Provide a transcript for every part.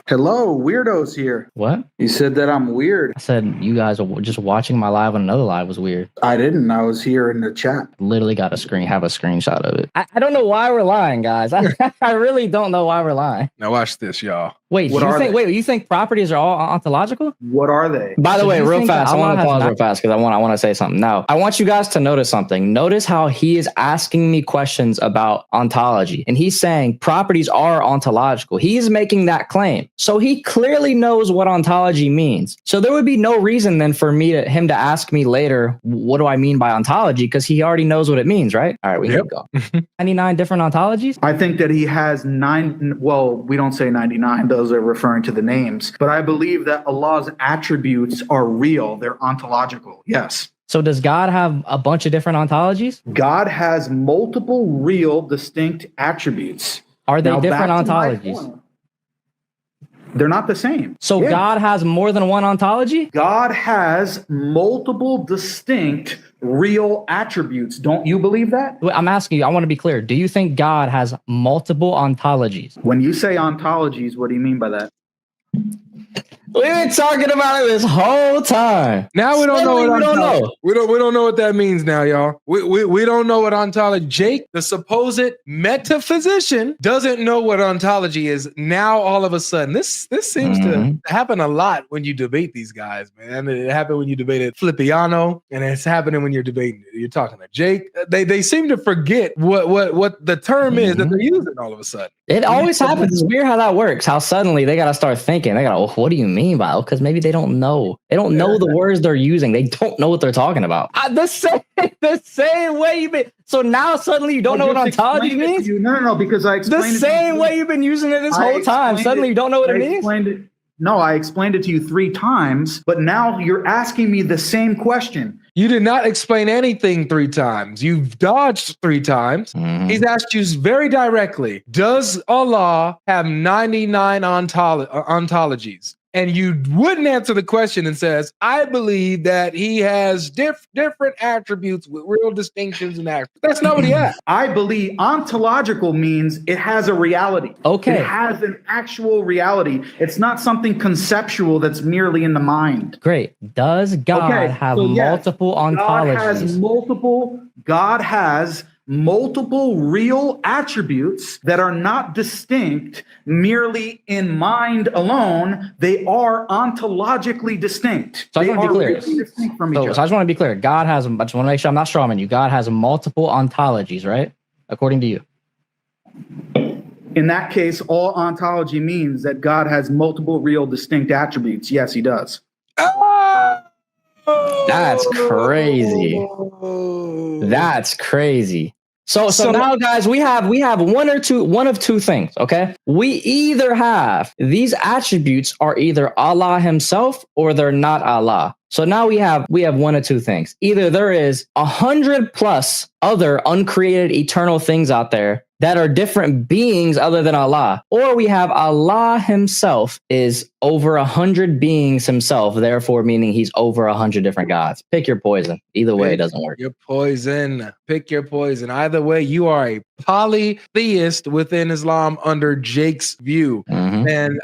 Hello, weirdos here. What? You said that I'm weird. I said you guys are just watching my live on another live was weird. I didn't. I was here in the chat. Literally got have a screenshot of it. I don't know why we're lying, guys. I really don't know why we're lying. Now watch this, y'all. Wait, you think properties are all ontological? What are they? By the way, real fast, I want to pause real fast because I want to say something. Now, I want you guys to notice something. Notice how he is asking me questions about ontology, and he's saying properties are ontological. He's making that claim, so he clearly knows what ontology means. So there would be no reason then for him to ask me later, what do I mean by ontology? Because he already knows what it means, right? All right, we can go. 99 different ontologies. I think that he has 9. Well, we don't say 99. Those are referring to the names. But I believe that Allah's attributes are real. They're ontological. Yes. So does God have a bunch of different ontologies? God has multiple real distinct attributes. Are they different ontologies? They're not the same. So yeah. God has more than one ontology? God has multiple distinct real attributes. Don't you believe that? I'm asking you, I want to be clear. Do you think God has multiple ontologies? When you say ontologies, what do you mean by that? We've been talking about it this whole time. Now we don't know what ontology. We don't know what that means now, y'all. We don't know what ontology. Jake, the supposed metaphysician, doesn't know what ontology is. Now all of a sudden, this seems to happen a lot when you debate these guys, man. It happened when you debated Flippiano, and it's happening when you're talking to Jake. They seem to forget what the term is that they're using all of a sudden. It always happens. It's weird how that works. How suddenly they got to start thinking. They got to, what do you mean by it? Because maybe they don't know. They don't know the words they're using. They don't know what they're talking about. The same way you've been. So now suddenly you don't know what ontology means? No, because I explained it. The same way you've been using it this whole time. Suddenly you don't know what it means? No, I explained it to you 3 times, but now you're asking me the same question. You did not explain anything 3 times. You've dodged 3 times. He's asked you very directly, does Allah have 99 ontologies? And you wouldn't answer the question and says, I believe that he has different attributes with real distinctions and attributes. That's not what he asked. I believe ontological means it has a reality. Okay. It has an actual reality. It's not something conceptual that's merely in the mind. Great. Does God have multiple ontologies? God has multiple real attributes that are not distinct merely in mind alone. They are ontologically distinct. So I just want to be clear. So I just want to be clear. God has, I just want to make sure I'm not strawmanning you. God has multiple ontologies, right? According to you. In that case, all ontology means that God has multiple real distinct attributes. Yes, he does. That's crazy. That's crazy. So now, guys, we have one of two things. Okay, we either have these attributes are either Allah himself or they're not Allah. So now we have one of two things. Either there is 100+ other uncreated eternal things out there that are different beings other than Allah, or we have Allah himself is over 100 beings himself, therefore meaning he's over 100 different gods. Pick your poison. Either way, it doesn't work. Your poison. Pick your poison. Either way, you are a polytheist within Islam under Jake's view. And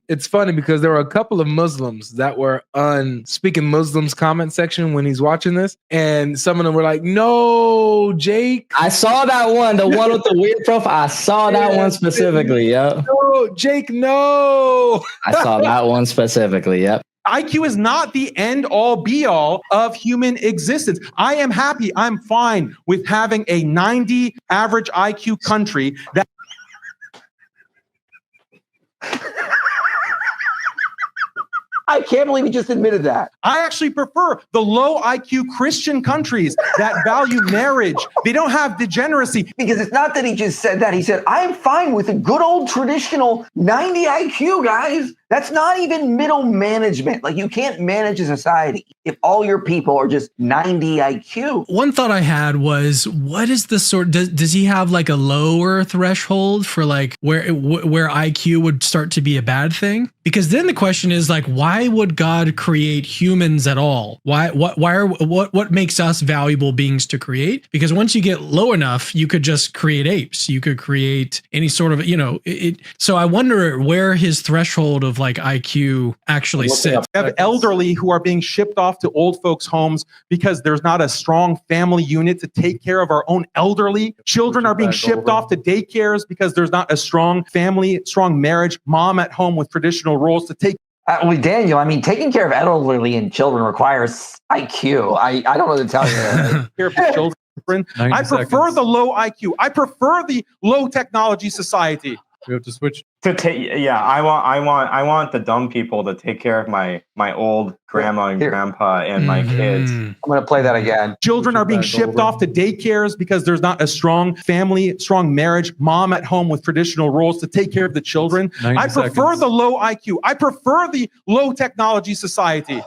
it's funny because there were a couple of Muslims that were on Speaking Muslims comment section when he's watching this, and some of them were like, "No, Jake." I saw that one, the one with the weird profile. I saw that one specifically. Yep. No, Jake, no. I saw that one specifically. Yep. IQ is not the end all be all of human existence. I am happy. I'm fine with having a 90 average IQ country that. I can't believe he just admitted that. I actually prefer the low IQ Christian countries that value marriage. They don't have degeneracy. Because it's not that he just said that. He said, I'm fine with a good old traditional 90 IQ, guys. That's not even middle management. Like, you can't manage a society if all your people are just 90 IQ. One thought I had was, what is the sort, does he have like a lower threshold for like where IQ would start to be a bad thing? Because then the question is like, why why would God create humans at all? What makes us valuable beings to create? Because once you get low enough, you could just create apes. You could create any sort of, so I wonder where his threshold of like IQ actually sits. We have elderly who are being shipped off to old folks' homes because there's not a strong family unit to take care of our own elderly. Children are being shipped off to daycares because there's not a strong family, strong marriage, mom at home with traditional roles to take. Well, Daniel, I mean, taking care of elderly and children requires IQ. I don't know what to tell you. care of the children. I prefer the low IQ. I prefer the low technology society. We have to switch. I want the dumb people to take care of my old grandma and grandpa and my kids. I'm going to play that again. Children are being shipped off to daycares because there's not a strong family, strong marriage, mom at home with traditional roles to take care of the children. I prefer the low IQ. I prefer the low technology society.